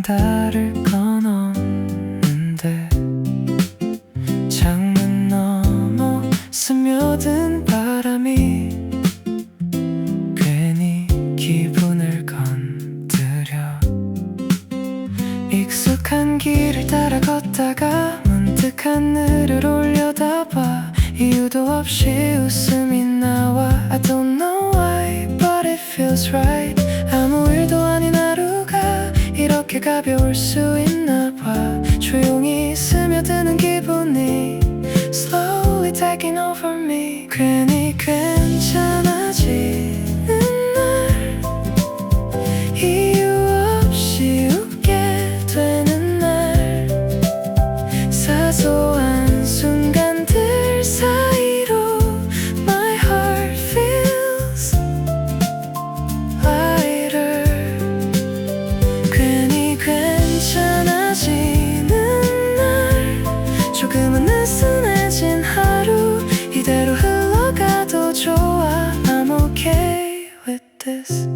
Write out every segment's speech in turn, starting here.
베란다를 건넜는데 창문 너머 스며든 바람이 괜히 기분을 건드려. 익숙한 길을 따라 걷다가 문득 하늘을 올려다봐 이유도 없이 웃음이 나와. I don't know why but it feels right. 아무 일도 아닌 하루가 이렇게 가벼울 수 있나 봐. 조용히 스며드는 기분이 slowly taking over me. 괜히 괜찮아지는 날, 이유 없이 웃게 되는 날, 사소한 순간들 사이로 my heart feels lighter. 괜히 괜찮아지는 날, 조금은 느슨해진 하루 이대로 흘러가도 좋아. I'm okay with this.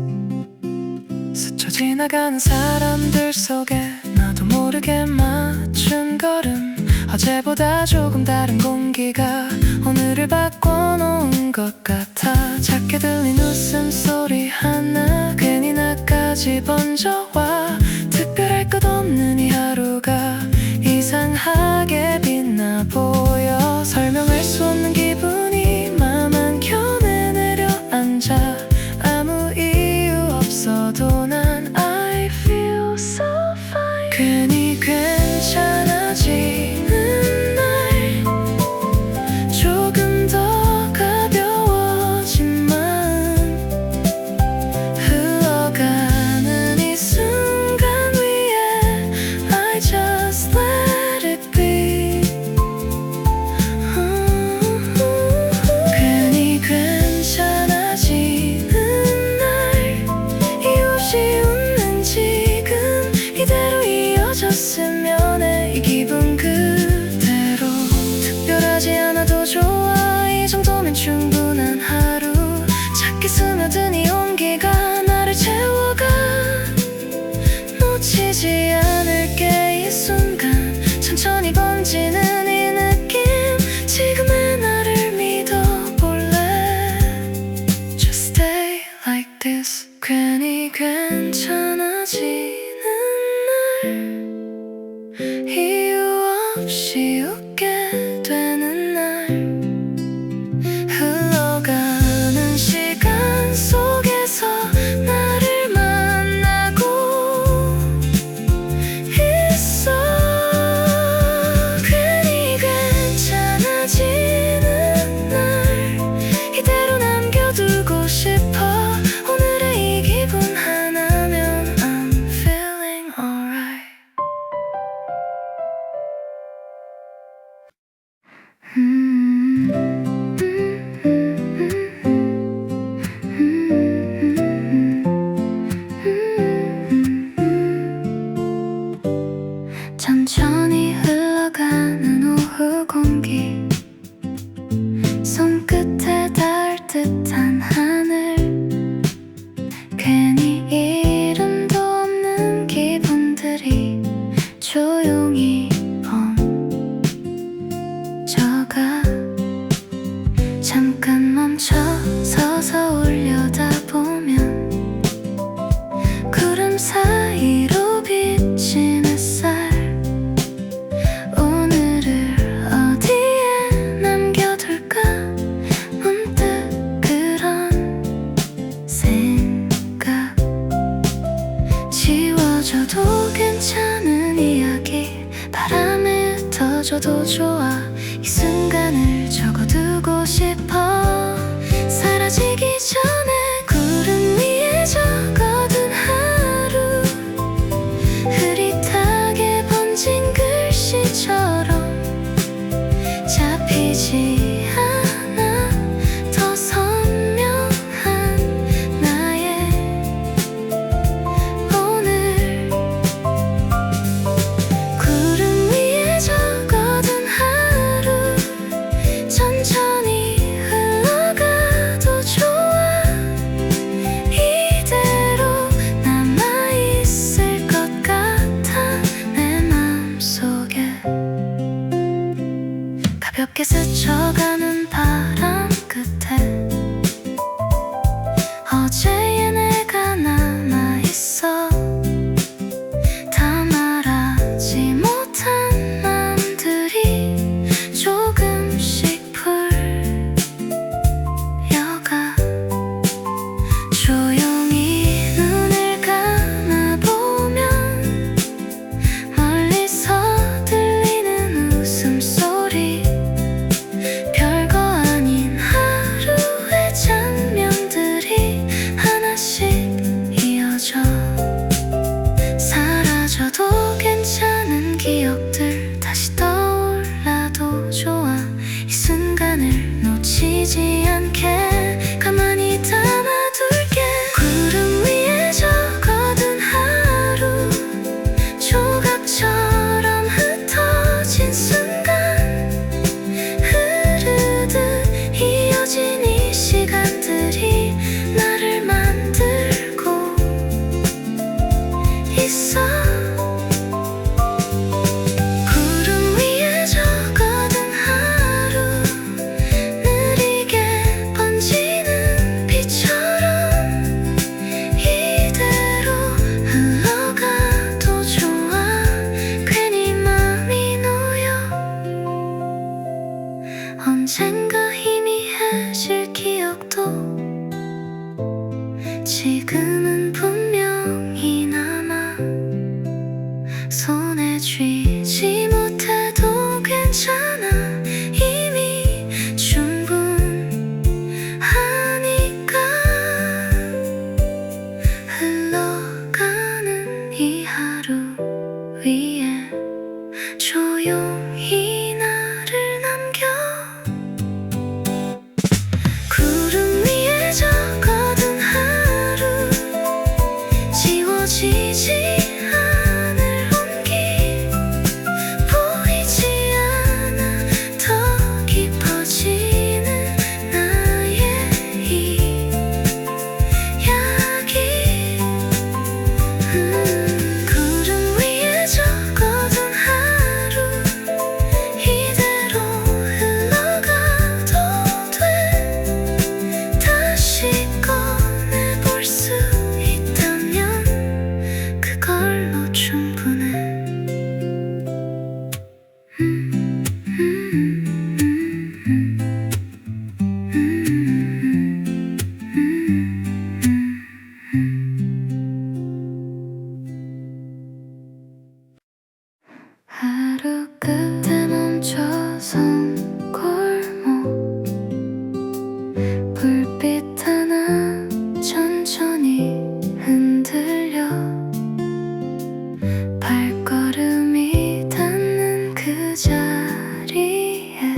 스쳐 지나가는 사람들 속에 나도 모르게 맞춘 걸음. 어제보다 조금 다른 공기가 오늘을 바꿔놓은 것 같아. 작게 들린 웃음소리 하나 괜히 나까지 번져와. 특별할 것 없는 이 하루가 이상하게 빛나 보여. 설명할 수 없는 기분이 맘 한켠에 내려앉아. 아무 이유 없어도 난 I feel so fine. 괜히 괜찮아지는 날, 조금 더 가벼워진 마음, 흘러가는 이 순간 위에 I just let it be. 괜히 괜찮아지는 날, 이유 없이 웃는 지금 이대로 이어졌으면 해. 이 기분 그대로 특별하지 않아도 좋아. 이 정도면 충분한 하루. 작게 스며든 이 온기가 나를 채워가. 놓치지 않을게 이 순간, 천천히 번지는 이 느낌. 지금의 나를 믿어볼래. Just stay like this. 괜히 괜찮아지는 날, 이유 없이 웃게 되는 날, 흘러가는 시간 속에서 나를 만나고 있어. 괜히 괜찮아지는 날, 이대로 남겨두고 싶어. 오늘의 이 기분 하나면 I'm feeling alright. 천천히 흘러가는 오후 공기, 손끝에 닿을 듯한 하늘, 괜히 이름도 없는 기분들이 조용히 멈춰가. 잠깐 멈춰 서서 올려다보면 구름 사이로 비친 햇살. 오늘을 어디에 남겨둘까. 문득 그런 생각. 지워져도 괜찮은 이야기, 바람에 흩어져도 좋아. 이 순간을 적어두고 싶어. 사라지기 전에 구름 위에 적어둔 하루, 흐릿하게 번진 글씨처럼 잡히지 않아. 더 선명한 나의 오늘. 구름 위에 적어둔 하루, 이어지지 않을 온기 보이지 않아 더 깊어지는 나의 이야기 구름 위에 적어둔 하루 이대로 흘러가도 돼 다시 꺼내볼 수 있다면 그걸로 충분해 하루 끝에 멈춰선 골목 불빛 하나 천천히 흔들려 발걸음이 닿는 그 자리에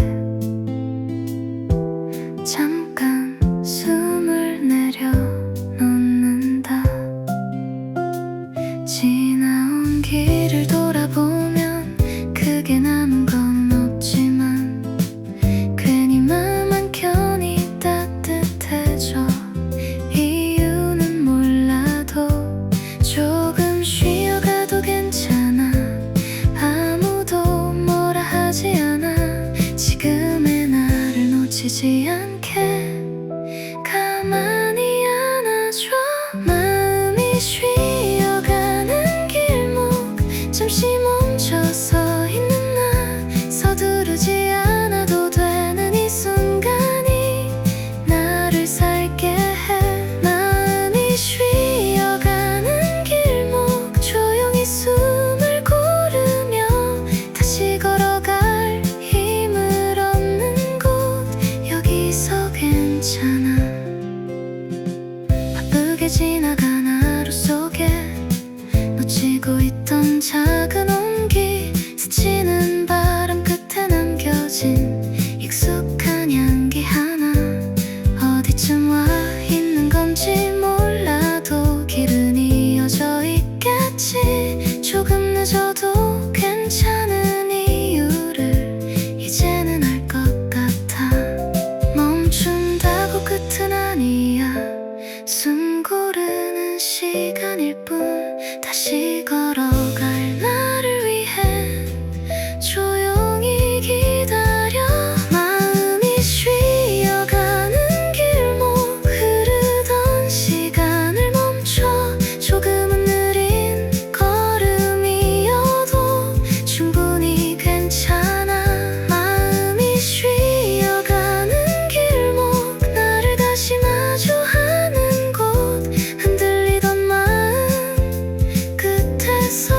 잠깐 숨을 내려놓는다. 지나온 길을 돌아보면 크게 남은 건 없지만 괜히 마음 한켠이 따뜻해져. 이유는 몰라도 조금 쉬어가도 괜찮아. 아무도 뭐라 하지 않아. 지금의 나를 놓치지 않게 가만히 안아줘. 마음이 쉬어가는 길목 잠시 멈춰서 있는 나 서두르지 않아도 되는 이 순간이 나를 살게 해. 마음이 쉬어가는 길목 조용히 숨을 고르며 다시 걸어갈 힘을 얻는 곳 여기서 괜찮아. 바쁘게 지나간 하루 속에 놓치고 있던 작은 온기 스치는 바람 끝에 남겨진 익숙한 향기 하나 어디쯤 와 있는 건지 몰라도 길은 이어져 있겠지. 조금 늦어도 괜찮은 이유를 이제는 알 것 같아. 멈춘다고 끝은 아니야. 숨 고르는 시간일 뿐. 다시 걸어갈 나를 위해 조용히 기다려. 마음이 쉬어가는 길목 흐르던 시간을 멈춰. 조금은 느린 걸음이어도 충분히 괜찮아. 마음이 쉬어가는 길목 나를 다시 마주하는 곳 흔들리던 마음 끝에서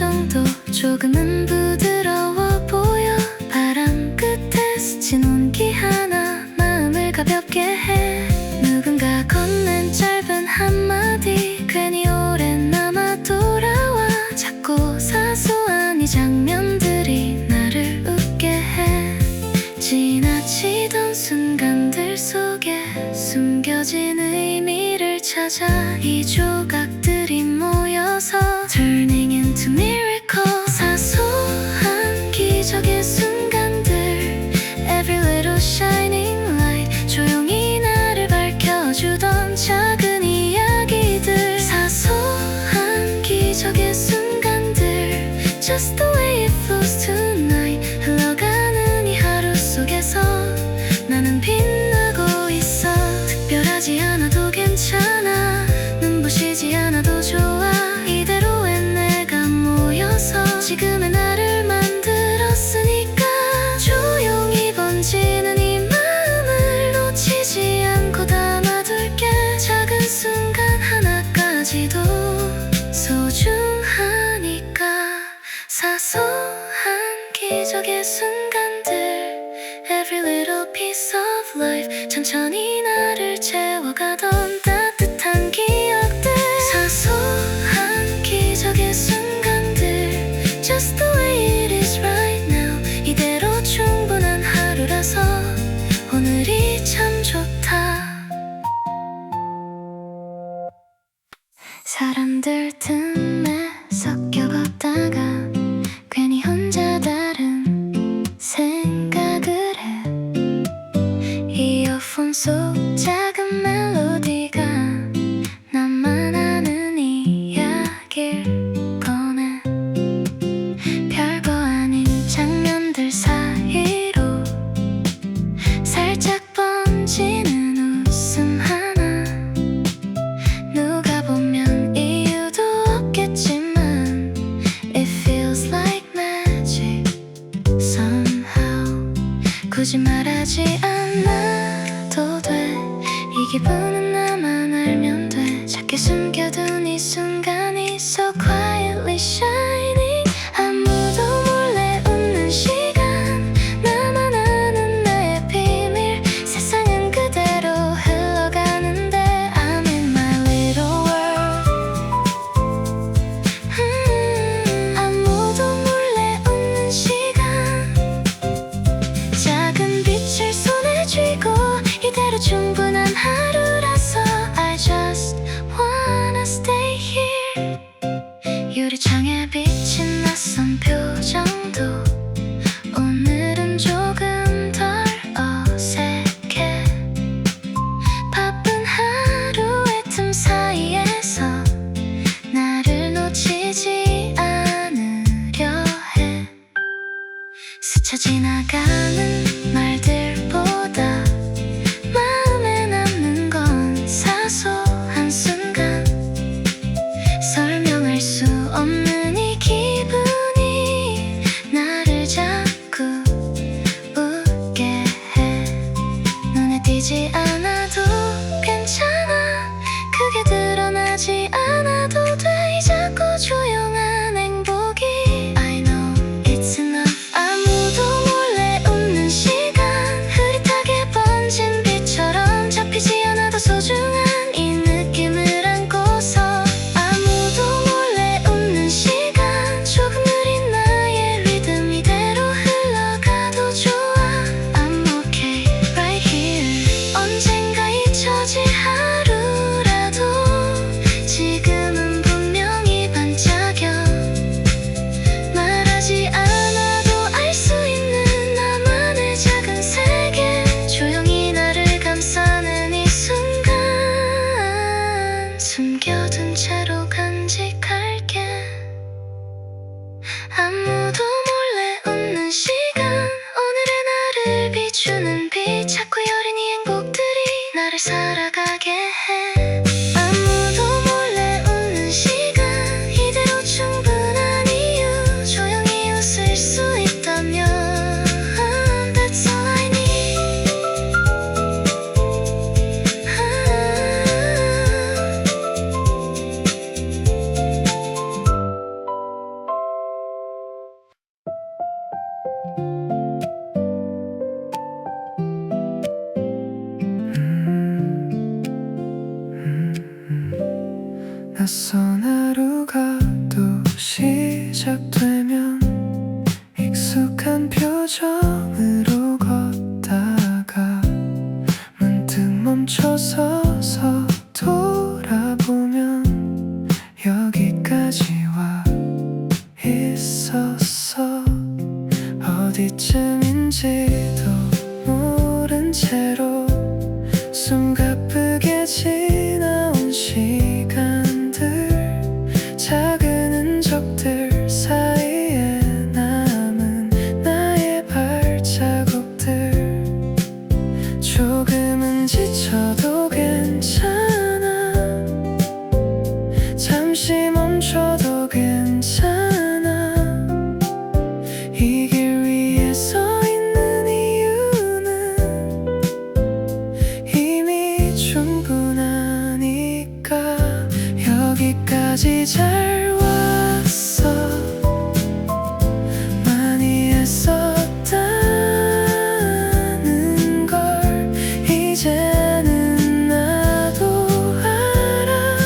표정도 조금은 부드러워 보여. 바람 끝에 스친 온기 하나 마음을 가볍게 해. 누군가 건넨 짧은 한마디 괜히 오래 남아 돌아와. 작고 사소한 이 장면들이 나를 웃게 해. 지나치던 순간들 속에 숨겨진 의미를 찾아 이 조각들이 모여서 Turning into miracle. 사소한 기적의 순간들 Every little shining light. 조용히 나를 밝혀주던 작은 이야기들. 사소한 기적의 순간들 Just the way it flows tonight. 흘러가는 이 하루 속에서 나는 빛나고 있어. 특별하지 않아도 괜찮아. 눈부시지 않아도 좋아. 이대로의 내가 모여서 지금의 나를 만들었으니까. 조용히 번지는 이 마음을 놓치지 않고 담아둘게. 작은 순간 하나까지도 소중하니까. 사소한 기적의 순간들 Every little piece of life. 천천히 나를 채워가던 따뜻한 기억들. 사소한 기적의 순간들 Just the way it is right now. 이대로 충분한 하루라서 오늘이 참 좋다. 사람들 틈에 섞여 걷다가 괜히 혼자 다른 생각을 해. 이어폰 속 작은 멜로디가 나만 아는 이야기를 꺼내. 별거 아닌 장면들 사이로 살짝 번지는 웃음 하나. 누가 보면 이유도 없겠지만 It feels like magic somehow. 굳이 말하지 않아도 돼. 이 기분은 나만 알면 돼. 작게 숨겨둔 이 순간이 So quietly shining. 아무도 몰래 웃는 시간 나만 아는 내 비밀. 세상은 그대로 흘러가는데 I'm in my little world. 아무도 몰래 웃는 시간. 작은 빛을 손에 쥐고 이대로 충분한 하루라서 I just wanna stay here. 유리창에 비친 낯선 표정도 오늘은 조금 덜 어색해. 바쁜 하루의 틈 사이에서 나를 놓치지 않으려 해. 스쳐 지나가는 말들보다 마음에 남는 건 사소한 순간. 설명할 수 없는 이 기분이 나를 자꾸 웃게 해. 눈에 띄지 않아도 괜찮아. 크게 드러나지 않아도 돼. 이 작고 조용한 행복이 I know it's enough. 아무도 몰래 웃는 시간. 흐릿하게 번진 빛처럼 잡히지 않아도 소중한 이 느낌을 안고서 아무도 몰래 웃는 시간. 조금 느린 나의 리듬 이대로 흘러가도 좋아. I'm okay right here. 언젠가 잊혀질 하루라도 지금은 분명히 반짝여. 말하지 않아도 알 수 있는 나만의 작은 세계. 조용히 나를 감싸는 이 순간. 숨겨둔 채로 간직할게. 아무도 몰래 웃는 시간. 오늘의 나를 비추는 빛. 자꾸 여린 이 행복들이 나를 살아가게 해. 아무도 몰래 웃는 시간. 이대로 충분한 이유. 조용히 웃을 수 있다면 That's all I need. 낯선 하루가 또 시작되면 익숙한 표정으로 걷다가 문득 멈춰서서 돌아보면 여기까지 와 있었어. 어디쯤인지도 모른 채로 숨가쁘게 지나온 시간들, 작은 흔적들 사이에 남은 나의 발자국들. 조금은 지쳐도 괜찮아, 잠시 멈춰도 괜찮아. 이 길 위에 서 있는 이유는 이미 충분하니까. 여기까지 잘 왔어. 많이 애썼다는 걸 이제는 나도 알아.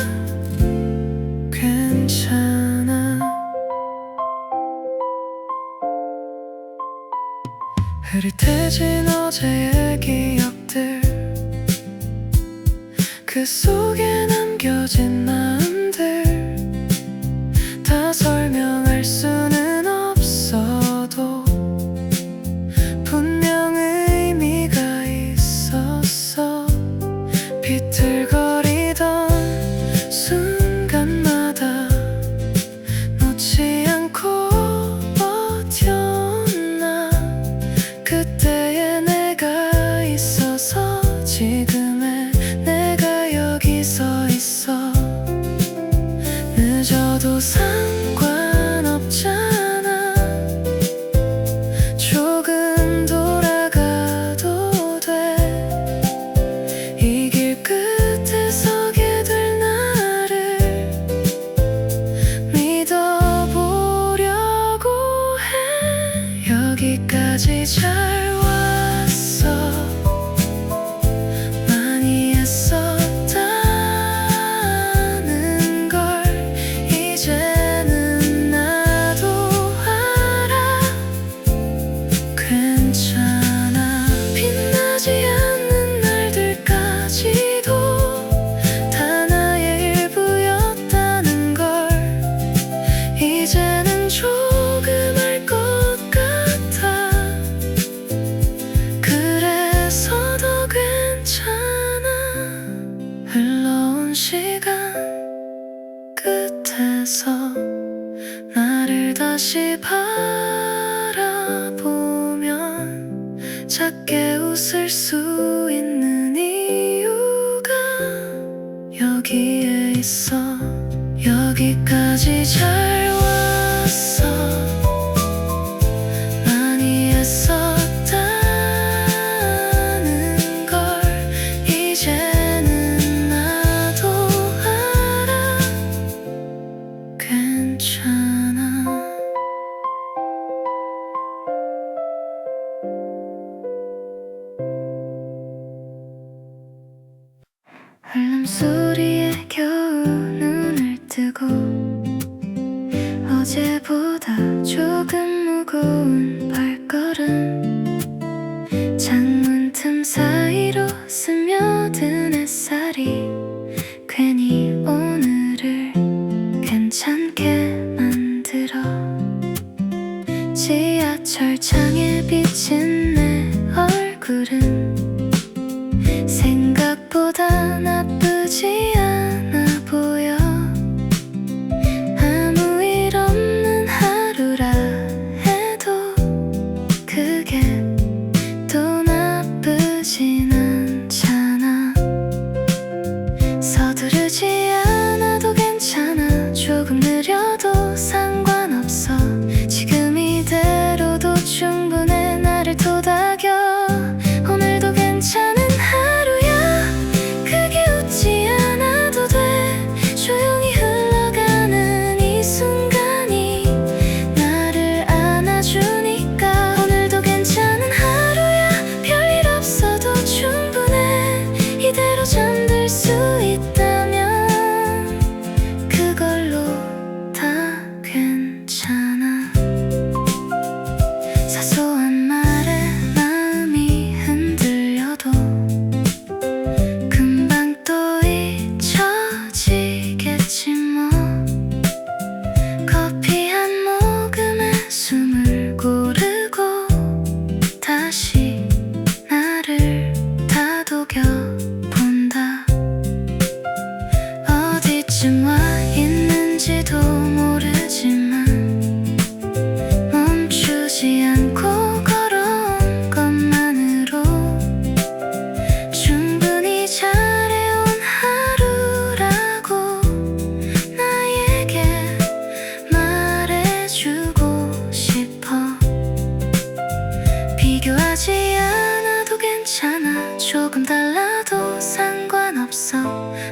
괜찮아. 흐릿해진 어제의 기억들, 그 속에 남겨진 마음들, 다 설명할 수는 없어도 분명 의미가 있었어. 비틀거리던 순간마다 놓지 않고 버텨나. 그때의 내가 있어서 지금의 내가 여기 서 있어. 늦어도 상관없잖아. 조금 돌아가도 돼. 이 길 끝에 서게 될 나를 믿어보려고 해. 여기까지 잘 왔어. 많이 애썼다는 걸 이제는 나도 알아. 괜찮아. 빛나지 않는 날들까지도 다 나의 일부였다는 걸 이제는 조금 알 것 같아. 그래서 더 괜찮아. 흘러온 시간 끝에서 나를 다시 바라보면 작게 웃을 수 있는 이유가 여기에 있어. 여기까지 잘 왔어. 많이 애썼다는 걸 이제는 나도 알아. 괜찮아. 알람 소리에 겨우 눈을 뜨고 어제보다 조금 무거운 발걸음, 창문 틈 사이로 스며든 햇살이 괜히 오늘을 괜찮게 만들어. 지하철창에 비친 내 얼굴은 생각보다 나쁘지 않아 보여. 아무 일 없는 하루라 해도 그게 또 나쁘진 않잖아. 서두르지 않아도 괜찮아. 조금 느려도 상관없어. 지금 이대로도 충분해. 나를 토닥여. 오늘도 괜찮은 하루야. 크게 웃지 않아도 돼. 조용히 흘러가는 이 순간이 나를 안아주니까. 오늘도 괜찮은 하루야. 별일 없어도 충분해. 이대로 잠들 수 있다면 그 없어.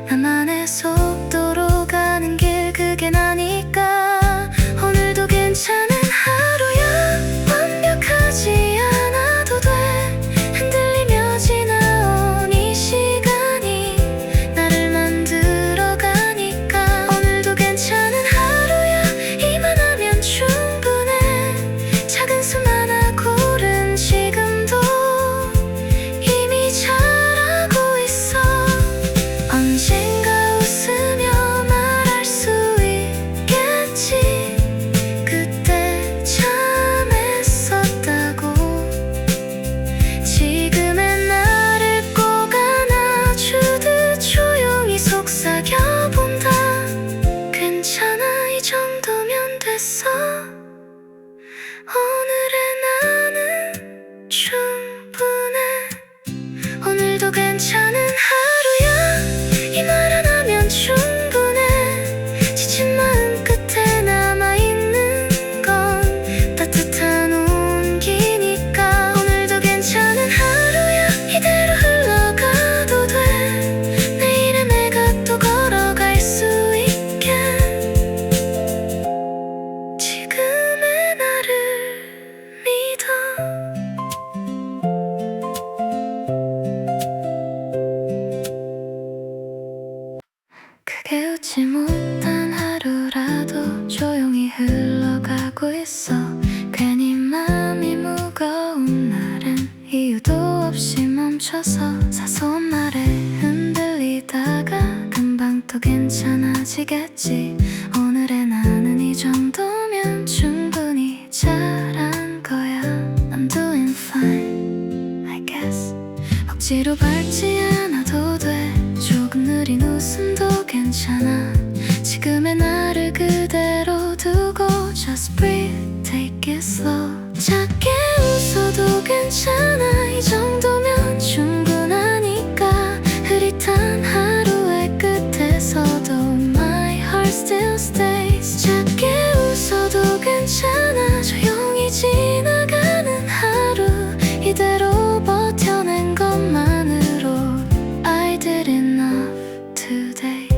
나만의 속도로 가는 길 그게 나니까. 오늘도 괜찮은 하루야. 완벽하지 않아도 돼. 흔들리며 지나온 이 시간이 나를 만들어 가니까. 오늘도 괜찮은 하루야. 이만하면 충분해. 작은 숨 하나 고른 지금도 이미 잘하고 있어. 언젠가 웃으며 말할 수 있겠지. 그때 참했었다고. 지금의 나를 꼭 안아주듯 조용히 속삭여본다. 괜찮아, 이 정도면 됐어. 오늘의 나는 충분해. 오늘도 괜찮은 하루야. 이 말 하나면 충분해. 지친 마음 끝에 남아있는 건 따뜻한 온기니까. 오늘도 괜찮은 하루야. 이대로 흘러가도 돼. 내일의 내가 또 걸어갈 수 있게. 지금의 나를 믿어. 크게 웃지 못한 하루라도 조용히 흘러가고 있어. 괜히 맘이 무거운 날엔 이유도 없이 멈춰서 사소한 말에 흔들리다가 금방 또 괜찮아지겠지. 오늘의 나는 이 정도면 충분히 잘한 거야. I'm doing fine, I guess. 억지로 밟지 않아도 돼. 조금 느린 웃음도 괜찮아. 지금의 나를 그대로 두고 Just breathe, take it slow. 작게 웃어도 괜찮아. 이 정도면 충분하니까. 흐릿한 하루의 끝에서도 My heart still stays. 작게 웃어도 괜찮아. 조용히 지나가는 하루 이대로 버텨낸 것만으로 I did enough today.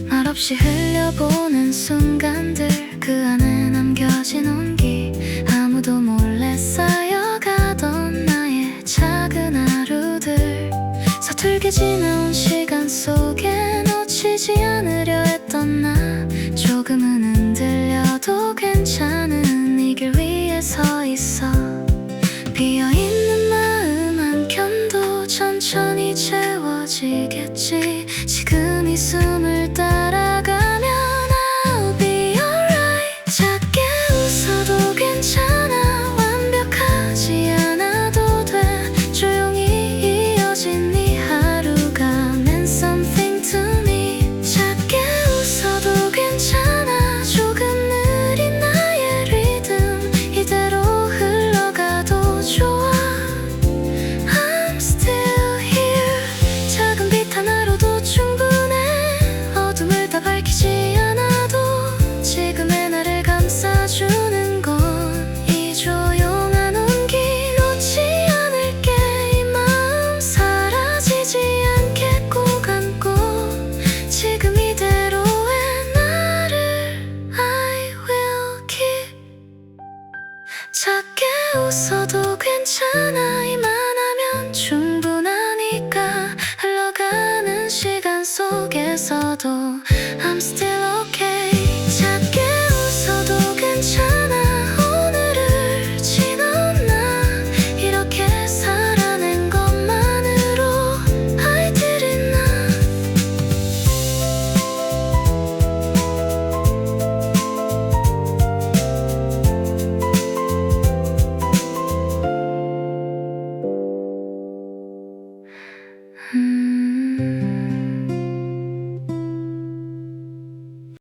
말없이 흘려보는 순간들 그 안에 남겨진 온기. 아무도 몰래 쌓여가던 나의 작은 하루들. 서툴게 지나온 시간 속에 놓치지 않으려 했던 나. 조금은 흔들려도 괜찮은 이 길 위에 서 있어. 비어있는 마음 한 켠도 천천히 채워지겠지. 지금 이 숨을 따라가